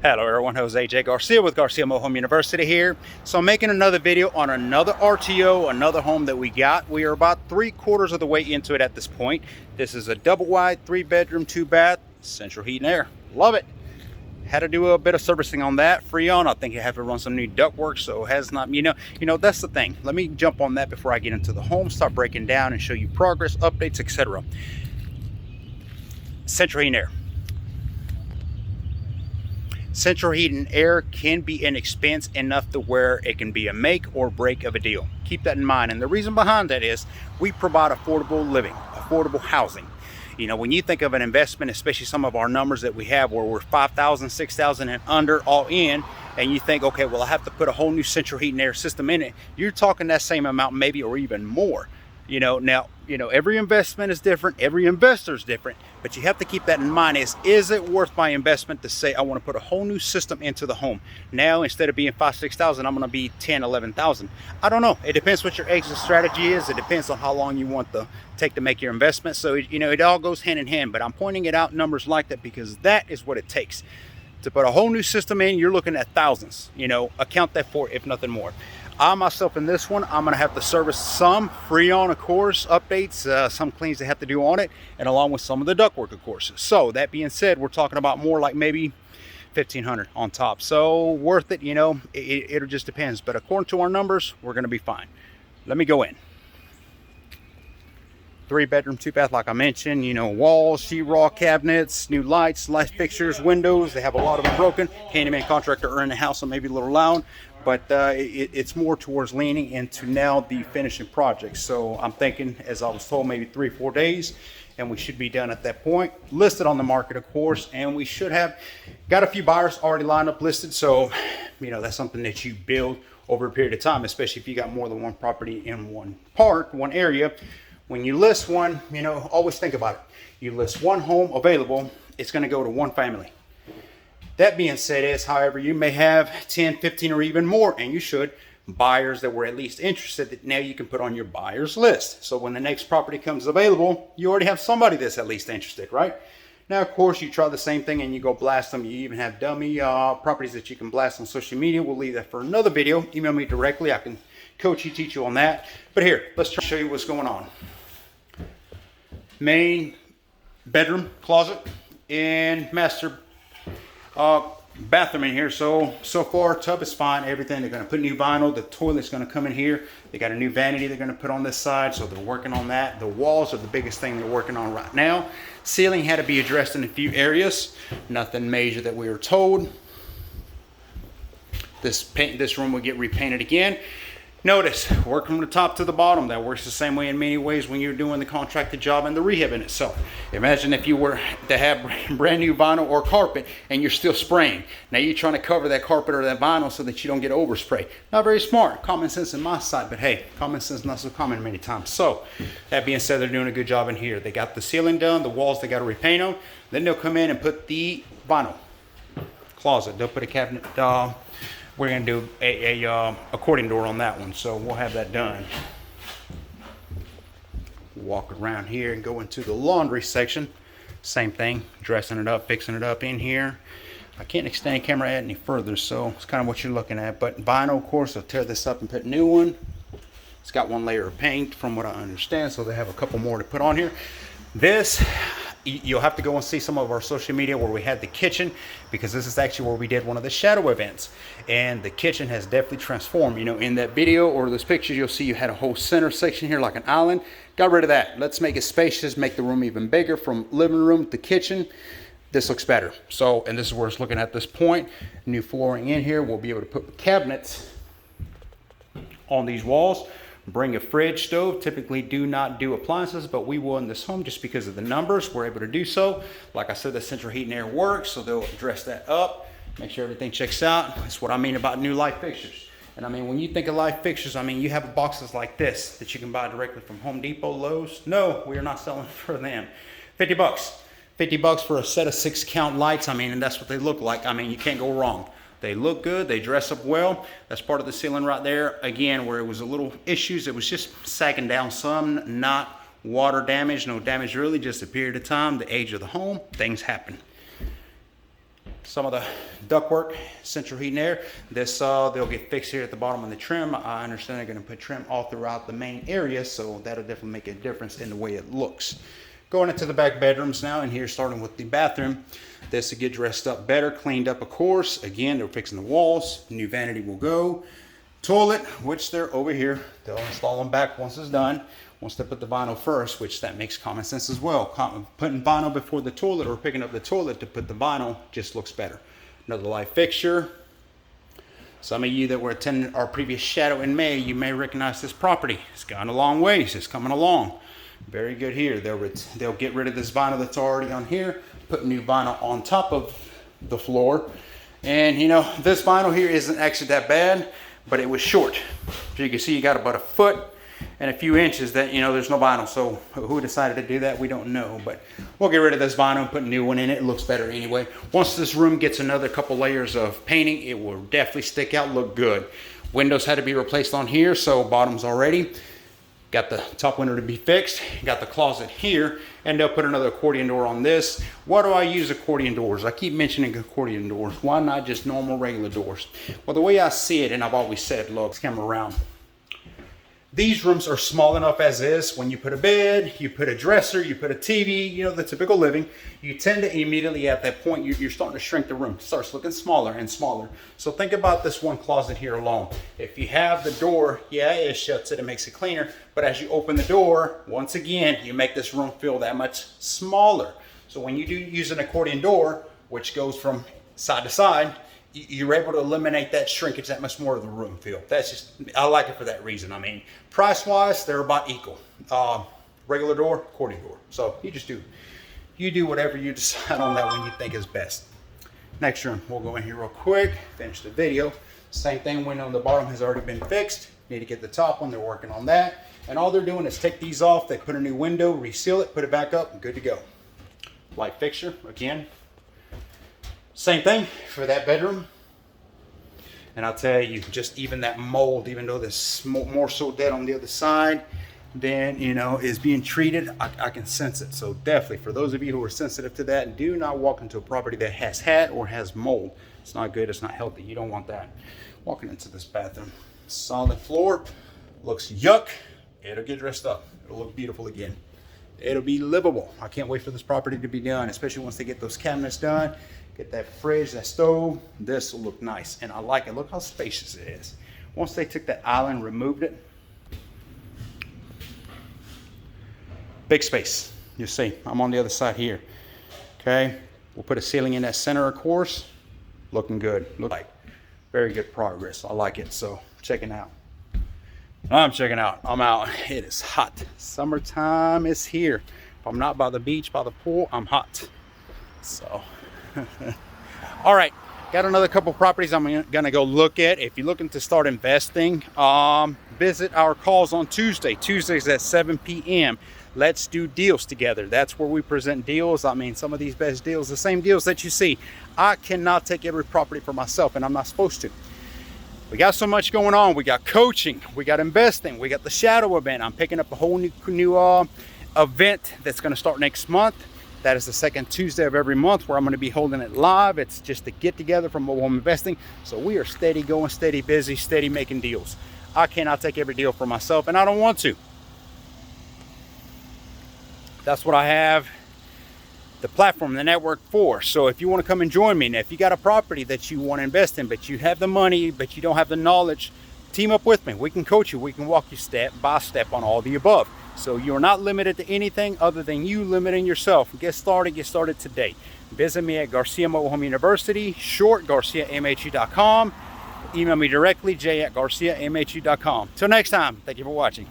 Hello everyone, Jose J. Garcia with Garcia Home University here. So I'm making another video on another RTO, another home that we got. We are about 3/4 of the way into it at this point. This is a double wide, 3-bedroom, 2-bath, central heat and air. Love it. Had to do a bit of servicing on that, Freon. I think you have to run some new duct work, so it has not, you know, that's the thing. Let me jump on that before I get into the home, start breaking down and show you progress, updates, etc. Central heat and air. Central heat and air can be an expense enough to where it can be a make or break of a deal. Keep that in mind. And the reason behind that is we provide affordable living, affordable housing. You know, when you think of an investment, especially some of our numbers that we have where we're 5,000, 6,000 and under all in, and you think, okay, well, I have to put a whole new central heat and air system in it. You're talking that same amount maybe or even more. You know, now, every investment is different. Every investor is different, but you have to keep that in mind. Is it worth my investment to say, I want to put a whole new system into the home? Now, instead of being 5,000, 6,000, I'm going to be 10,000, 11,000. I don't know. It depends what your exit strategy is. It depends on how long you want to take to make your investment. So, it all goes hand in hand, but I'm pointing it out numbers like that because that is what it takes. To put a whole new system in, you're looking at thousands, account that for, if nothing more. I myself in this one, I'm going to have to service some Freon, of course, updates, some cleans they have to do on it, and along with some of the ductwork, of course. So that being said, we're talking about more like maybe 1,500 on top. So worth it, it just depends. But according to our numbers, we're going to be fine. Let me go in. 3-bedroom, 2-bath, like I mentioned, walls, sheetrock cabinets, new lights, light fixtures, windows. They have a lot of them broken. Handyman contractor are in the house, so maybe a little loud, but it's more towards leaning into now the finishing project. So I'm thinking, as I was told, maybe 3-4 days, and we should be done at that point. Listed on the market, of course, and we should have got a few buyers already lined up listed. So, that's something that you build over a period of time, especially if you got more than one property in one area. When you list one, always think about it. You list one home available, it's going to go to one family. That being said however, you may have 10, 15, or even more, and you should, buyers that were at least interested that now you can put on your buyer's list. So when the next property comes available, you already have somebody that's at least interested, right? Now, of course, you try the same thing and you go blast them. You even have dummy properties that you can blast on social media. We'll leave that for another video. Email me directly. I can coach you, teach you on that. But here, let's try to show you what's going on. Main bedroom, closet, and master bathroom in here. So far, tub is fine. Everything. They're going to put new vinyl. The toilet's going to come in here. They got a new vanity they're going to put on this side, so they're working on that. The walls are the biggest thing they're working on right now. Ceiling had to be addressed in a few areas. Nothing major that we were told. This room will get repainted again. Notice, work from the top to the bottom. That works the same way in many ways when you're doing the contracted job and the rehab in itself. Imagine if you were to have brand new vinyl or carpet and you're still spraying. Now you're trying to cover that carpet or that vinyl so that you don't get overspray. Not very smart. Common sense on my side, but hey, common sense not so common many times. So, that being said, they're doing a good job in here. They got the ceiling done, the walls they got to repaint them. Then they'll come in and put the vinyl closet. They'll put a cabinet. We're going to do a accordion door on that one, so we'll have that done. Walk around here and go into the laundry section. Same thing, dressing it up, fixing it up in here. I can't extend the camera any further, so it's kind of what you're looking at. But vinyl, of course, I'll tear this up and put a new one. It's got one layer of paint from what I understand, so they have a couple more to put on here. This, you'll have to go and see some of our social media where we had the kitchen, because this is actually where we did one of the shadow events, and the kitchen has definitely transformed. In that video or those pictures, you'll see you had a whole center section here like an island. Got rid of that. Let's make it spacious, make the room even bigger from living room to kitchen. This looks better. So, and this is where it's looking at this point. New flooring in here. We'll be able to put cabinets on these walls. Bring a fridge, stove. Typically do not do appliances, but we will in this home just because of the numbers. We're able to do so. Like I said, the central heat and air works, so they'll address that up. Make sure everything checks out. That's what I mean about new light fixtures. And I mean, when you think of light fixtures, I mean, you have boxes like this that you can buy directly from Home Depot, Lowe's. No, we are not selling for them. 50 bucks. 50 bucks for a set of 6-count lights. I mean, and that's what they look like. I mean, you can't go wrong. They look good, they dress up well. That's part of the ceiling right there. Again, where it was a little issues, it was just sagging down some, not water damage, no damage really, just a period of time, the age of the home, things happen. some of the ductwork, central heat and air. This they'll get fixed here at the bottom of the trim. I understand they're going to put trim all throughout the main area, so that'll definitely make a difference in the way it looks. Going into the back bedrooms now, and here starting with the bathroom. This will get dressed up better, cleaned up of course. Again, they're fixing the walls. New vanity will go. Toilet, which they're over here. They'll install them back once it's done. Once they put the vinyl first, which that makes common sense as well. Putting vinyl before the toilet or picking up the toilet to put the vinyl just looks better. Another light fixture. Some of you that were attending our previous shadow in May, you may recognize this property. It's gone a long ways. It's coming along. Very good here. They'll get rid of this vinyl that's already on here, put new vinyl on top of the floor. And you know, this vinyl here isn't actually that bad, but it was short. So you can see you got about a foot and a few inches that, you know, there's no vinyl. So who decided to do that, we don't know. But we'll get rid of this vinyl and put a new one in it. It looks better anyway. Once this room gets another couple layers of painting, it will definitely stick out, look good. Windows had to be replaced on here, so bottoms already. Got the top window to be fixed, got the closet here, and they'll put another accordion door on this. Why do I use accordion doors? I keep mentioning accordion doors. Why not just normal regular doors? Well, the way I see it, and I've always said, look, let's come around. These rooms are small enough as is. When you put a bed, you put a dresser, you put a TV, you know, the typical living, you tend to immediately at that point, you're starting to shrink the room. It starts looking smaller and smaller. So think about this one closet here alone. If you have the door, yeah, it shuts it, it makes it cleaner. But as you open the door, once again, you make this room feel that much smaller. So when you do use an accordion door, which goes from side to side, you're able to eliminate that shrinkage, that much more of the room feel. That's just, I like it for that reason. I mean, price-wise, they're about equal. Regular door, accordion door. So you do whatever you decide on that one you think is best. Next room, we'll go in here real quick, finish the video. Same thing, window on the bottom has already been fixed. Need to get the top one, they're working on that. And all they're doing is take these off, they put a new window, reseal it, put it back up, and good to go. Light fixture, again. Same thing for that bedroom. And I'll tell you, just even that mold, even though there's more so dead on the other side, then, you know, is being treated, I can sense it. So definitely, for those of you who are sensitive to that, do not walk into a property that has had or has mold. It's not good, it's not healthy. You don't want that. Walking into this bathroom, solid floor, looks yuck. It'll get dressed up. It'll look beautiful again. It'll be livable. I can't wait for this property to be done, especially once they get those cabinets done. Get that fridge, that stove. This will look nice, and I like it. Look how spacious it is. Once they took that island, removed it, big space. You see, I'm on the other side here. Okay, we'll put a ceiling in that center, of course. Looking good. Look like very good progress. I like it. So checking out. I'm checking out. I'm out. It is hot. Summertime is here. If I'm not by the beach, by the pool, I'm hot. So. All right, got another couple properties I'm gonna go look at. If you're looking to start investing, visit our calls on Tuesdays at 7 p.m. Let's do deals together. That's where we present deals. I mean, some of these best deals, the same deals that you see. I cannot take every property for myself, and I'm not supposed to. We got so much going on. We got coaching, we got investing, we got the shadow event. I'm picking up a whole new event that's gonna start next month. That is the second Tuesday of every month where I'm going to be holding it live. It's just a get together from Mobile Home Investing. So we are steady going, steady busy, steady making deals. I cannot take every deal for myself, and I don't want to. That's what I have the platform, the network for. So if you want to come and join me, and if you got a property that you want to invest in, but you have the money, but you don't have the knowledge, team up with me. We can coach you. We can walk you step by step on all the above. So you're not limited to anything other than you limiting yourself. Get started today. Visit me at Garcia Mobile Home University, short GarciaMHU.com. Email me directly, j@GarciaMHU.com. Till next time, thank you for watching.